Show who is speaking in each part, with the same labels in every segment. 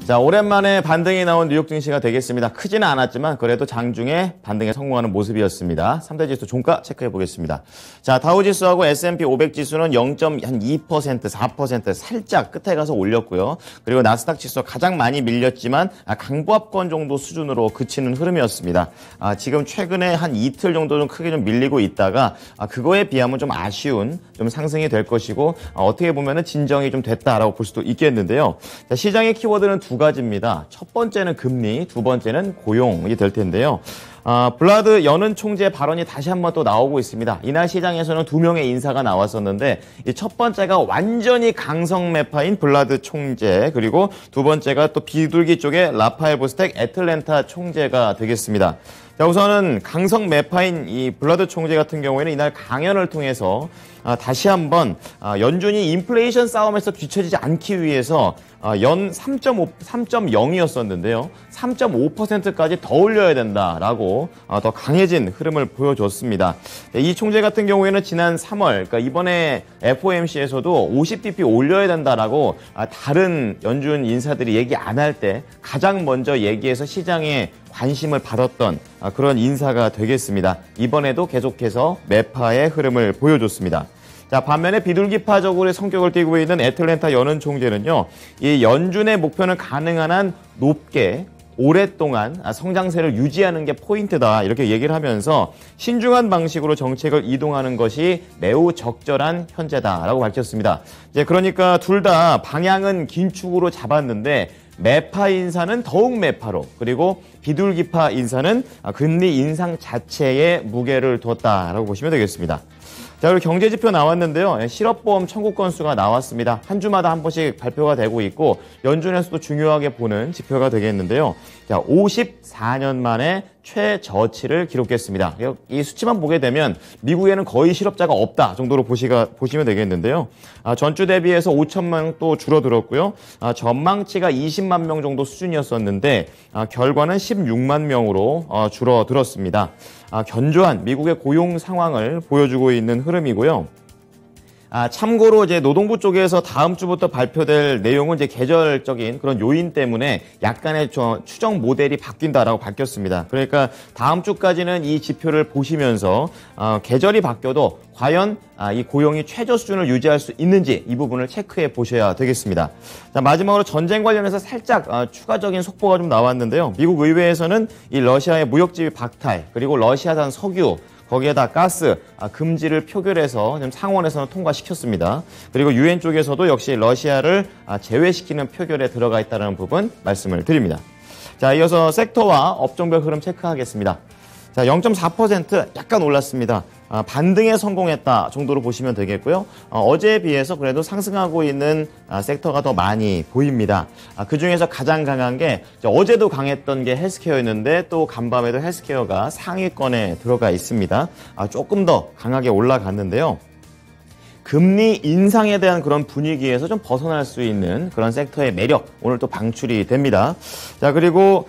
Speaker 1: 자, 오랜만에 반등이 나온 뉴욕 증시가 되겠습니다. 크지는 않았지만 그래도 장중에 반등에 성공하는 모습이었습니다. 3대 지수 종가 체크해 보겠습니다. 자, 다우지수하고 S&P 500 지수는 0.2%, 4% 살짝 끝에 가서 올렸고요. 그리고 나스닥 지수 가장 많이 밀렸지만 강보합권 정도 수준으로 그치는 흐름이었습니다. 지금 최근에 한 이틀 정도 좀 크게 좀 밀리고 있다가 그거에 비하면 좀 아쉬운 좀 상승이 될 것이고 어떻게 보면은 진정이 좀 됐다라고 볼 수도 있겠는데요. 자, 시장의 키워드는 두 가지입니다. 첫 번째는 금리, 두 번째는 고용이 될 텐데요. 블라드 여는 총재 발언이 다시 한번 또 나오고 있습니다. 이날 시장에서는 2명의 인사가 나왔었는데 이 첫 번째가 완전히 강성 매파인 블라드 총재, 그리고 두 번째가 또 비둘기 쪽의 라파엘 보스텍 애틀랜타 총재가 되겠습니다. 자, 우선은 강성 매파인 이 블라드 총재 같은 경우에는 이날 강연을 통해서 다시 한번 연준이 인플레이션 싸움에서 뒤처지지 않기 위해서 연 3.0이었었는데요. 3.5%까지 더 올려야 된다라고 더 강해진 흐름을 보여줬습니다. 이 총재 같은 경우에는 지난 3월, 그러니까 이번에 FOMC에서도 50bp 올려야 된다라고 다른 연준 인사들이 얘기 안 할 때 가장 먼저 얘기해서 시장에 관심을 받았던 그런 인사가 되겠습니다. 이번에도 계속해서 매파의 흐름을 보여줬습니다. 자, 반면에 비둘기파적으로 성격을 띠고 있는 애틀랜타 여는 총재는요, 이 연준의 목표는 가능한 한 높게 오랫동안 성장세를 유지하는 게 포인트다, 이렇게 얘기를 하면서 신중한 방식으로 정책을 이동하는 것이 매우 적절한 현재다라고 밝혔습니다. 이제 그러니까 둘 다 방향은 긴축으로 잡았는데 매파 인사는 더욱 매파로, 그리고 비둘기파 인사는 금리 인상 자체에 무게를 뒀다라고 보시면 되겠습니다. 자, 그리고 경제지표 나왔는데요. 실업보험 청구 건수가 나왔습니다. 한 주마다 한 번씩 발표가 되고 있고 연준에서도 중요하게 보는 지표가 되겠는데요. 자, 54년 만에 최저치를 기록했습니다. 이 수치만 보게 되면 미국에는 거의 실업자가 없다 정도로 보시면 되겠는데요. 전주 대비해서 5천만 명 또 줄어들었고요. 전망치가 20만 명 정도 수준이었었는데 결과는 16만 명으로 줄어들었습니다. 견조한 미국의 고용 상황을 보여주고 있는 흐름이고요. 참고로 이제 노동부 쪽에서 다음 주부터 발표될 내용은 이제 계절적인 그런 요인 때문에 약간의 추정 모델이 바뀐다라고 밝혔습니다. 그러니까 다음 주까지는 이 지표를 보시면서 계절이 바뀌어도 과연 이 고용이 최저 수준을 유지할 수 있는지 이 부분을 체크해 보셔야 되겠습니다. 자, 마지막으로 전쟁 관련해서 살짝 추가적인 속보가 좀 나왔는데요. 미국 의회에서는 이 러시아의 무역지위 박탈, 그리고 러시아산 석유, 거기에다 가스 금지를 표결해서 상원에서는 통과시켰습니다. 그리고 유엔 쪽에서도 역시 러시아를 제외시키는 표결에 들어가 있다는 부분 말씀을 드립니다. 자, 이어서 섹터와 업종별 흐름 체크하겠습니다. 자, 0.4% 약간 올랐습니다. 반등에 성공했다 정도로 보시면 되겠고요. 어제에 비해서 그래도 상승하고 있는 섹터가 더 많이 보입니다. 그중에서 가장 강한 게 어제도 강했던 게 헬스케어였는데 또 간밤에도 헬스케어가 상위권에 들어가 있습니다. 조금 더 강하게 올라갔는데요. 금리 인상에 대한 그런 분위기에서 좀 벗어날 수 있는 그런 섹터의 매력, 오늘 또 방출이 됩니다. 자, 그리고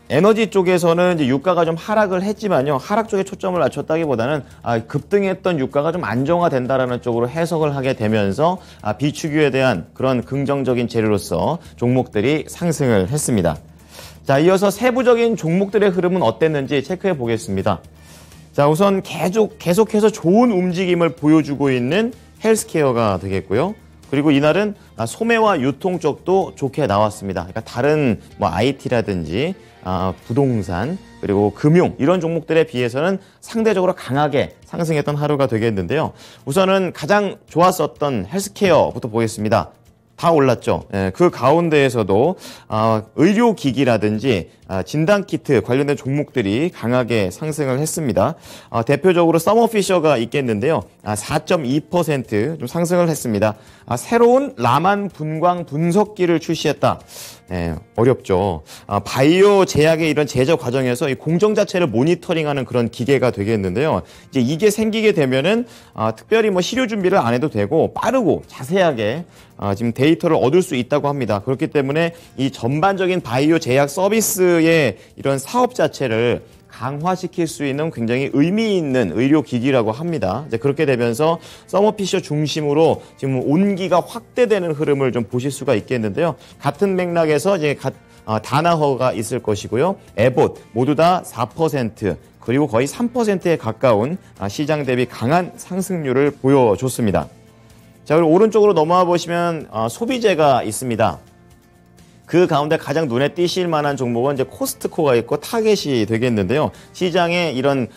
Speaker 1: 에너지 쪽에서는 이제 유가가 좀 하락을 했지만요. 하락 쪽에 초점을 맞췄다기보다는 급등했던 유가가 좀 안정화된다라는 쪽으로 해석을 하게 되면서 비축유에 대한 그런 긍정적인 재료로서 종목들이 상승을 했습니다. 자, 이어서 세부적인 종목들의 흐름은 어땠는지 체크해 보겠습니다. 자, 우선 계속해서 좋은 움직임을 보여주고 있는 헬스케어가 되겠고요. 그리고 이날은 소매와 유통 쪽도 좋게 나왔습니다. 그러니까 다른 IT라든지 부동산, 그리고 금융 이런 종목들에 비해서는 상대적으로 강하게 상승했던 하루가 되겠는데요. 우선은 가장 좋았었던 헬스케어부터 보겠습니다. 다 올랐죠. 그 가운데에서도 의료기기라든지 진단키트 관련된 종목들이 강하게 상승을 했습니다. 대표적으로 서머피셔가 있겠는데요. 4.2% 좀 상승을 했습니다. 새로운 라만 분광 분석기를 출시했다. 어렵죠. 바이오 제약의 이런 제조 과정에서 이 공정 자체를 모니터링하는 그런 기계가 되겠는데요. 이제 이게 생기게 되면은 특별히 시료 준비를 안 해도 되고 빠르고 자세하게 지금 데이터를 얻을 수 있다고 합니다. 그렇기 때문에 이 전반적인 바이오 제약 서비스의 이런 사업 자체를 강화시킬 수 있는 굉장히 의미 있는 의료기기라고 합니다. 이제 그렇게 되면서 서머피셔 중심으로 지금 온기가 확대되는 흐름을 좀 보실 수가 있겠는데요. 같은 맥락에서 이제 다나허가 있을 것이고요. 에봇 모두 다 4% 그리고 거의 3%에 가까운 시장 대비 강한 상승률을 보여줬습니다. 자, 그리고 오른쪽으로 넘어와 보시면 소비재가 있습니다. 그 가운데 가장 눈에 띄실 만한 종목은 이제 코스트코가 있고 타겟이 되겠는데요. 시장에 이런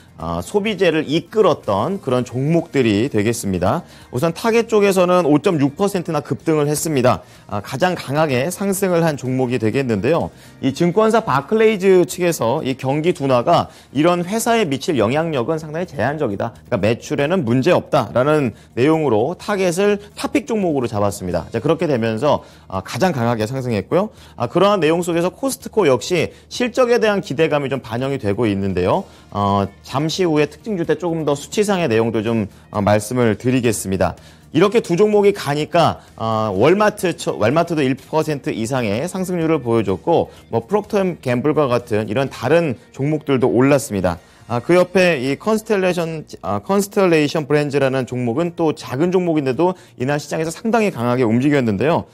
Speaker 1: 소비재를 이끌었던 그런 종목들이 되겠습니다. 우선 타겟 쪽에서는 5.6%나 급등을 했습니다. 가장 강하게 상승을 한 종목이 되겠는데요. 이 증권사 바클레이즈 측에서 이 경기 둔화가 이런 회사에 미칠 영향력은 상당히 제한적이다. 그러니까 매출에는 문제 없다라는 내용으로 타겟을 탑픽 종목으로 잡았습니다. 자, 그렇게 되면서 가장 강하게 상승했고요. 그러한 내용 속에서 코스트코 역시 실적에 대한 기대감이 좀 반영이 되고 있는데요. 잠시 후에 특징주 때 조금 더 수치상의 내용도 좀 말씀을 드리겠습니다. 이렇게 두 종목이 가니까 월마트도 1% 이상의 상승률을 보여줬고 뭐 프록터앤갬블과 같은 이런 다른 종목들도 올랐습니다. 그 옆에 이 컨스텔레이션 브랜즈라는 종목은 또 작은 종목인데도 이날 시장에서 상당히 강하게 움직였는데요.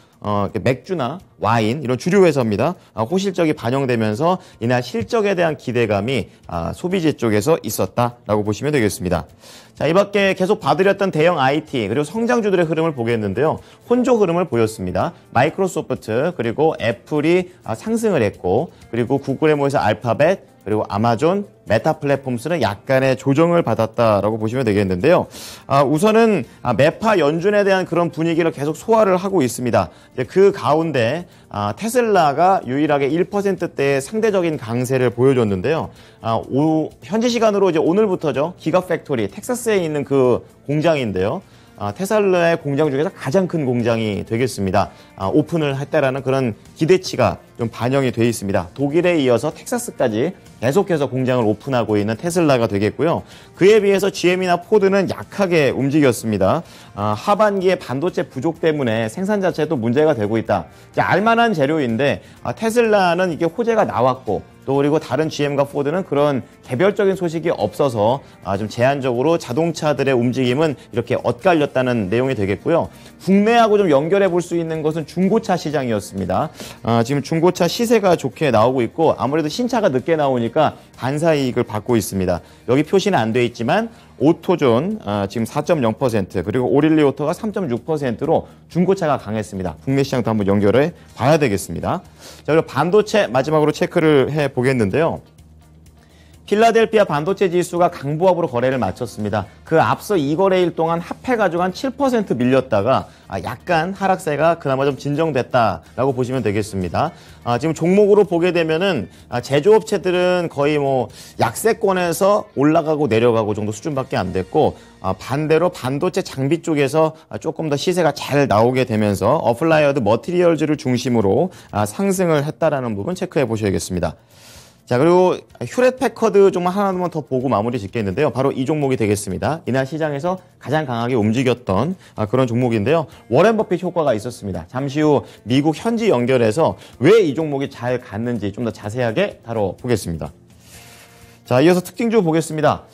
Speaker 1: 맥주나 와인 이런 주류 회사입니다. 호실적이 반영되면서 이날 실적에 대한 기대감이 소비재 쪽에서 있었다라고 보시면 되겠습니다. 자, 이 밖에 계속 봐드렸던 대형 IT 그리고 성장주들의 흐름을 보겠는데요. 혼조 흐름을 보였습니다. 마이크로소프트 그리고 애플이 상승을 했고 그리고 구글에 모여서 알파벳 그리고 아마존, 메타 플랫폼스는 약간의 조정을 받았다라고 보시면 되겠는데요. 우선은 매파 연준에 대한 그런 분위기를 계속 소화를 하고 있습니다. 그 가운데 테슬라가 유일하게 1%대의 상대적인 강세를 보여줬는데요. 현지 시간으로 이제 오늘부터죠. 기가팩토리 텍사스에 있는 그 공장인데요. 테슬라의 공장 중에서 가장 큰 공장이 되겠습니다. 오픈을 했다라는 그런 기대치가 좀 반영이 되어 있습니다. 독일에 이어서 텍사스까지 계속해서 공장을 오픈하고 있는 테슬라가 되겠고요. 그에 비해서 GM이나 포드는 약하게 움직였습니다. 하반기에 반도체 부족 때문에 생산 자체도 문제가 되고 있다. 알만한 재료인데 테슬라는 이게 호재가 나왔고 또 그리고 다른 GM과 포드는 그런 개별적인 소식이 없어서 좀 제한적으로 자동차들의 움직임은 이렇게 엇갈렸다는 내용이 되겠고요. 국내하고 좀 연결해 볼 수 있는 것은 중고차 시장이었습니다. 지금 중고차 시세가 좋게 나오고 있고 아무래도 신차가 늦게 나오니까 반사이익을 받고 있습니다. 여기 표시는 안 돼 있지만 오토존 지금 4.0% 그리고 오릴리 오토가 3.6%로 중고차가 강했습니다. 국내 시장도 한번 연결해 봐야 되겠습니다. 자, 그리고 반도체 마지막으로 체크를 해 보겠는데요. 필라델피아 반도체 지수가 강보합으로 거래를 마쳤습니다. 그 앞서 2거래일 동안 합해가지고 한 7% 밀렸다가 약간 하락세가 그나마 좀 진정됐다라고 보시면 되겠습니다. 지금 종목으로 보게 되면은 제조업체들은 거의 뭐 약세권에서 올라가고 내려가고 정도 수준밖에 안 됐고 반대로 반도체 장비 쪽에서 조금 더 시세가 잘 나오게 되면서 어플라이어드 머티리얼즈를 중심으로 상승을 했다라는 부분 체크해 보셔야겠습니다. 자, 그리고 휴렛 패커드 종목 하나만 더 보고 마무리 짓겠는데요. 바로 이 종목이 되겠습니다. 이날 시장에서 가장 강하게 움직였던 그런 종목인데요. 워렌 버핏 효과가 있었습니다. 잠시 후 미국 현지 연결해서 왜 이 종목이 잘 갔는지 좀 더 자세하게 다뤄보겠습니다. 자, 이어서 특징주 보겠습니다.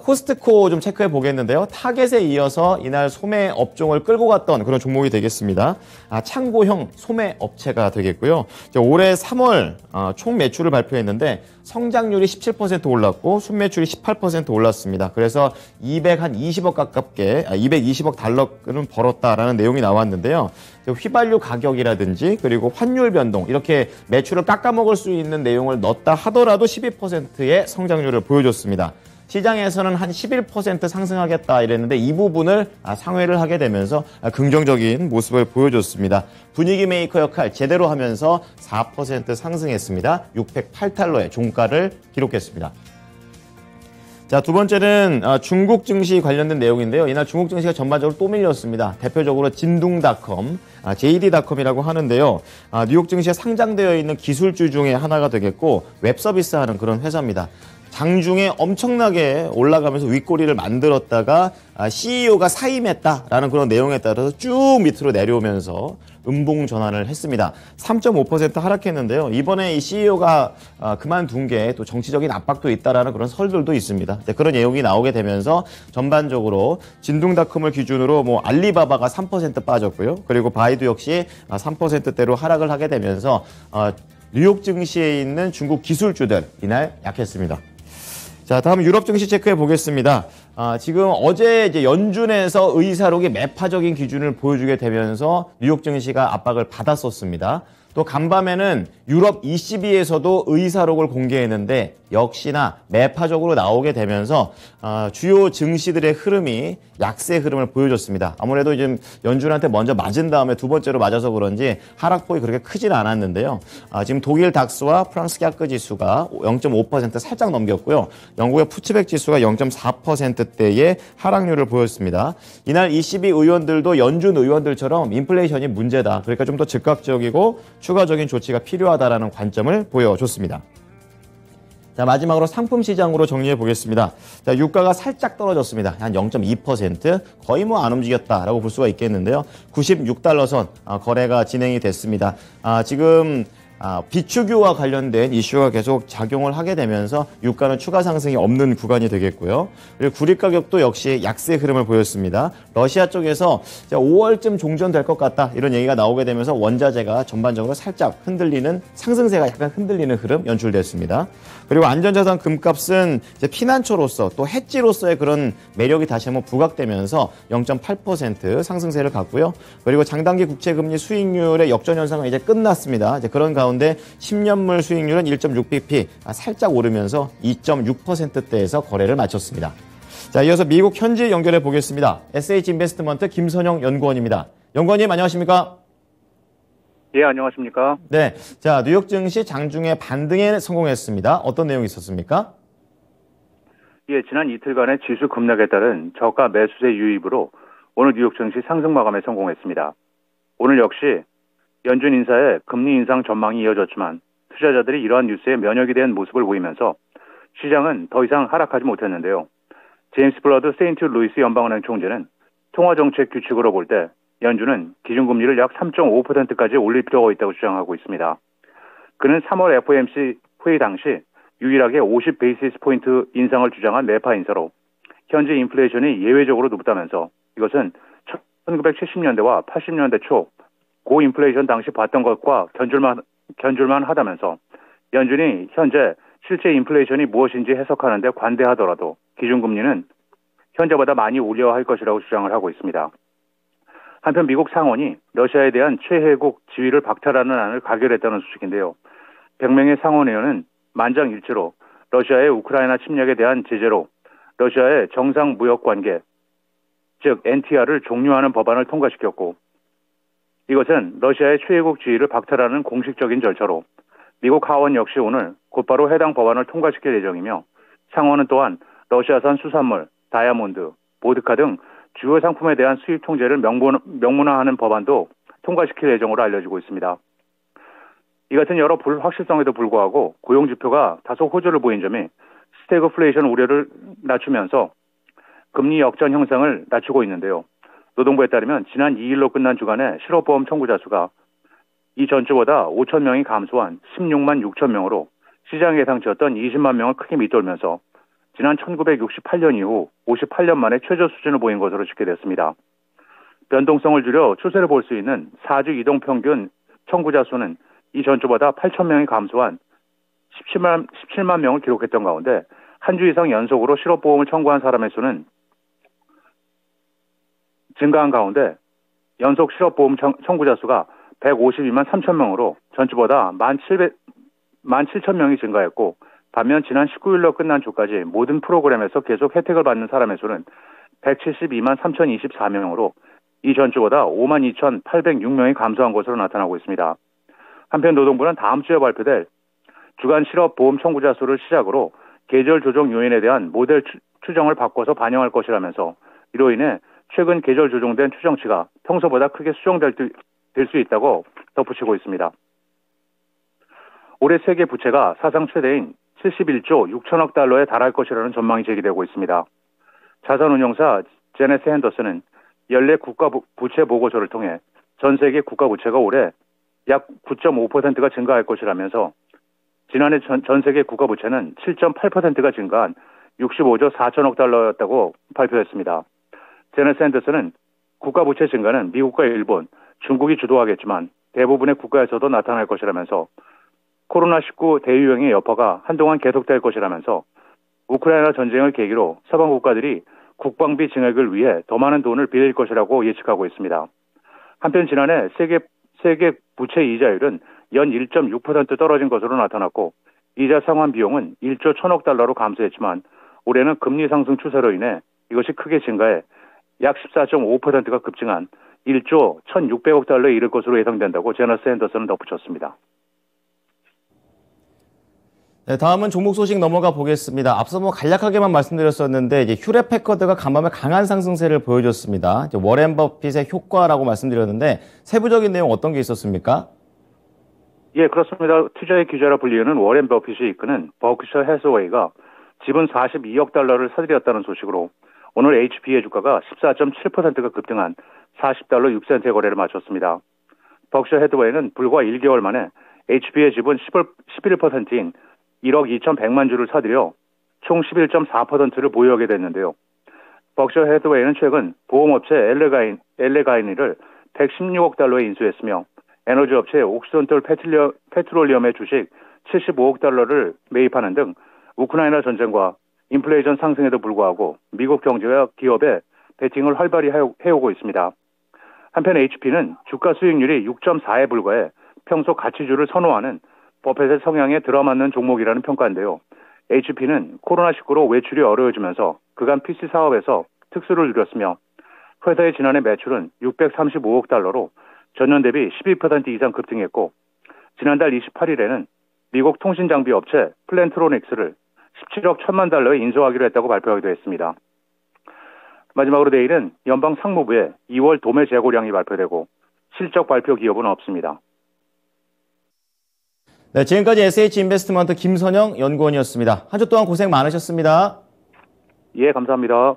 Speaker 1: 코스트코 좀 체크해 보겠는데요. 타겟에 이어서 이날 소매 업종을 끌고 갔던 그런 종목이 되겠습니다. 창고형 소매 업체가 되겠고요. 올해 3월 총 매출을 발표했는데 성장률이 17% 올랐고 순매출이 18% 올랐습니다. 그래서 220억 가깝게 220억 달러는 벌었다라는 내용이 나왔는데요. 휘발유 가격이라든지 그리고 환율 변동 이렇게 매출을 깎아먹을 수 있는 내용을 넣었다 하더라도 12%의 성장률을 보여줬습니다. 시장에서는 한 11% 상승하겠다 이랬는데 이 부분을 상회를 하게 되면서 긍정적인 모습을 보여줬습니다. 분위기 메이커 역할 제대로 하면서 4% 상승했습니다. 608달러의 종가를 기록했습니다. 자, 두 번째는 중국 증시 관련된 내용인데요. 이날 중국 증시가 전반적으로 또 밀렸습니다. 대표적으로 진둥닷컴, JD.com이라고 하는데요. 뉴욕 증시에 상장되어 있는 기술주 중에 하나가 되겠고 웹 서비스 하는 그런 회사입니다. 장중에 엄청나게 올라가면서 윗꼬리를 만들었다가 CEO가 사임했다라는 그런 내용에 따라서 쭉 밑으로 내려오면서 음봉 전환을 했습니다. 3.5% 하락했는데요. 이번에 이 CEO가 그만둔 게 또 정치적인 압박도 있다라는 그런 설들도 있습니다. 그런 내용이 나오게 되면서 전반적으로 진둥닷컴을 기준으로 뭐 알리바바가 3% 빠졌고요. 그리고 바이두 역시 3%대로 하락을 하게 되면서 뉴욕 증시에 있는 중국 기술주들 이날 약했습니다. 자, 다음 유럽 증시 체크해 보겠습니다. 지금 어제 이제 연준에서 의사록이 매파적인 기준을 보여주게 되면서 뉴욕 증시가 압박을 받았었습니다. 또 간밤에는 유럽 ECB에서도 의사록을 공개했는데 역시나 매파적으로 나오게 되면서 주요 증시들의 흐름이 약세 흐름을 보여줬습니다. 아무래도 지금 연준한테 먼저 맞은 다음에 두 번째로 맞아서 그런지 하락폭이 그렇게 크지는 않았는데요. 지금 독일 닥스와 프랑스 캬크 지수가 0.5% 살짝 넘겼고요. 영국의 푸츠백 지수가 0.4%대의 하락률을 보였습니다. 이날 ECB 의원들도 연준 의원들처럼 인플레이션이 문제다. 그러니까 좀 더 즉각적이고 추가적인 조치가 필요하다라는 관점을 보여줬습니다. 자, 마지막으로 상품 시장으로 정리해 보겠습니다. 자, 유가가 살짝 떨어졌습니다. 한 0.2%, 거의 뭐 안 움직였다라고 볼 수가 있겠는데요. 96달러 선 거래가 진행이 됐습니다. 지금 비축유와 관련된 이슈가 계속 작용을 하게 되면서 유가는 추가 상승이 없는 구간이 되겠고요. 그리고 구리 가격도 역시 약세 흐름을 보였습니다. 러시아 쪽에서 5월쯤 종전될 것 같다 이런 얘기가 나오게 되면서 원자재가 전반적으로 살짝 흔들리는 상승세가 약간 흔들리는 흐름 연출됐습니다. 그리고 안전자산 금값은 이제 피난처로서 또 해지로서의 그런 매력이 다시 한번 부각되면서 0.8% 상승세를 갖고요. 그리고 장단기 국채금리 수익률의 역전 현상은 이제 끝났습니다. 이제 그런 가운데 10년물 수익률은 1.6bp 살짝 오르면서 2.6%대에서 거래를 마쳤습니다. 자, 이어서 미국 현지 연결해 보겠습니다. SH인베스트먼트 김선영 연구원입니다. 연구원님 안녕하십니까?
Speaker 2: 예, 안녕하십니까?
Speaker 1: 네, 자, 뉴욕 증시 장중에 반등에 성공했습니다. 어떤 내용이 있었습니까?
Speaker 2: 예, 지난 이틀간의 지수 급락에 따른 저가 매수세 유입으로 오늘 뉴욕 증시 상승 마감에 성공했습니다. 오늘 역시 연준 인사의 금리 인상 전망이 이어졌지만 투자자들이 이러한 뉴스에 면역이 된 모습을 보이면서 시장은 더 이상 하락하지 못했는데요. 제임스 블러드 세인트 루이스 연방은행 총재는 통화정책 규칙으로 볼 때 연준은 기준금리를 약 3.5%까지 올릴 필요가 있다고 주장하고 있습니다. 그는 3월 FOMC 회의 당시 유일하게 50 베이시스 포인트 인상을 주장한 매파 인사로 현재 인플레이션이 예외적으로 높다면서 이것은 1970년대와 80년대 초 고인플레이션 당시 봤던 것과 견줄만 하다면서 연준이 현재 실제 인플레이션이 무엇인지 해석하는데 관대하더라도 기준금리는 현재보다 많이 올려야 할 것이라고 주장을 하고 있습니다. 한편 미국 상원이 러시아에 대한 최혜국 지위를 박탈하는 안을 가결했다는 소식인데요. 100명의 상원 의원은 만장일치로 러시아의 우크라이나 침략에 대한 제재로 러시아의 정상 무역 관계, 즉 NTR을 종료하는 법안을 통과시켰고 이것은 러시아의 최혜국 지위를 박탈하는 공식적인 절차로 미국 하원 역시 오늘 곧바로 해당 법안을 통과시킬 예정이며 상원은 또한 러시아산 수산물, 다이아몬드, 보드카 등 주요 상품에 대한 수입 통제를 명문화하는 법안도 통과시킬 예정으로 알려지고 있습니다. 이 같은 여러 불확실성에도 불구하고 고용 지표가 다소 호조를 보인 점이 스태그플레이션 우려를 낮추면서 금리 역전 형상을 낮추고 있는데요. 노동부에 따르면 지난 2일로 끝난 주간의 실업보험 청구자 수가 이 전주보다 5천 명이 감소한 16만 6천 명으로 시장 예상치였던 20만 명을 크게 밑돌면서 지난 1968년 이후 58년 만에 최저 수준을 보인 것으로 집계됐습니다. 변동성을 줄여 추세를 볼 수 있는 4주 이동평균 청구자 수는 이 전주보다 8천 명이 감소한 17만 명을 기록했던 가운데 한 주 이상 연속으로 실업보험을 청구한 사람의 수는 증가한 가운데 연속 실업보험 청구자 수가 152만 3천 명으로 전주보다 17,000 명이 증가했고 반면 지난 19일로 끝난 주까지 모든 프로그램에서 계속 혜택을 받는 사람의 수는 172만 3,024명으로 이 전주보다 52,806명이 감소한 것으로 나타나고 있습니다. 한편 노동부는 다음 주에 발표될 주간 실업보험 청구자 수를 시작으로 계절 조정 요인에 대한 모델 추정을 바꿔서 반영할 것이라면서 이로 인해 최근 계절 조정된 추정치가 평소보다 크게 수정될 수 있다고 덧붙이고 있습니다. 올해 세계 부채가 사상 최대인 71조 6천억 달러에 달할 것이라는 전망이 제기되고 있습니다. 자산운용사 제네스 핸더슨은 연례 국가 부채 보고서를 통해 전 세계 국가 부채가 올해 약 9.5%가 증가할 것이라면서 지난해 전 세계 국가 부채는 7.8%가 증가한 65조 4천억 달러였다고 발표했습니다. 제네스 핸더슨은 국가 부채 증가는 미국과 일본, 중국이 주도하겠지만 대부분의 국가에서도 나타날 것이라면서 코로나19 대유행의 여파가 한동안 계속될 것이라면서 우크라이나 전쟁을 계기로 서방 국가들이 국방비 증액을 위해 더 많은 돈을 빌릴 것이라고 예측하고 있습니다. 한편 지난해 세계 부채 이자율은 연 1.6% 떨어진 것으로 나타났고 이자 상환 비용은 1조 1천억 달러로 감소했지만 올해는 금리 상승 추세로 인해 이것이 크게 증가해 약 14.5%가 급증한 1조 1,600억 달러에 이를 것으로 예상된다고 제너스 핸더슨은 덧붙였습니다.
Speaker 1: 네, 다음은 종목 소식 넘어가 보겠습니다. 앞서 간략하게만 말씀드렸었는데 이제 휴렛패커드가 간밤에 강한 상승세를 보여줬습니다. 이제 워렌 버핏의 효과라고 말씀드렸는데 세부적인 내용 어떤 게 있었습니까?
Speaker 2: 예, 그렇습니다. 투자의 기자라 불리우는 워렌 버핏이 이끄는 버크셔 해서웨이가 지분 42억 달러를 사들였다는 소식으로 오늘 HP의 주가가 14.7%가 급등한 40달러 6센트의 거래를 마쳤습니다. 버크셔 해서웨이는 불과 1개월 만에 HP의 지분 11%인 1억 2,100만 주를 사들여 총 11.4%를 보유하게 됐는데요. 버크셔 해서웨이는 최근 보험업체 엘레가이니를 116억 달러에 인수했으며 에너지업체 옥시던톨 페트롤리엄의 주식 75억 달러를 매입하는 등 우크라이나 전쟁과 인플레이션 상승에도 불구하고 미국 경제와 기업의 베팅을 활발히 해오고 있습니다. 한편 HP는 주가 수익률이 6.4에 불과해 평소 가치주를 선호하는 버핏의 성향에 들어맞는 종목이라는 평가인데요. HP는 코로나19로 외출이 어려워지면서 그간 PC 사업에서 특수를 누렸으며 회사의 지난해 매출은 635억 달러로 전년 대비 12% 이상 급등했고 지난달 28일에는 미국 통신장비 업체 플랜트로닉스를 17억 1천만 달러에 인수하기로 했다고 발표하기도 했습니다. 마지막으로 내일은 연방 상무부의 2월 도매 재고량이 발표되고 실적 발표 기업은 없습니다.
Speaker 1: 네, 지금까지 SH인베스트먼트 김선영 연구원이었습니다. 한 주 동안 고생 많으셨습니다.
Speaker 2: 예, 감사합니다.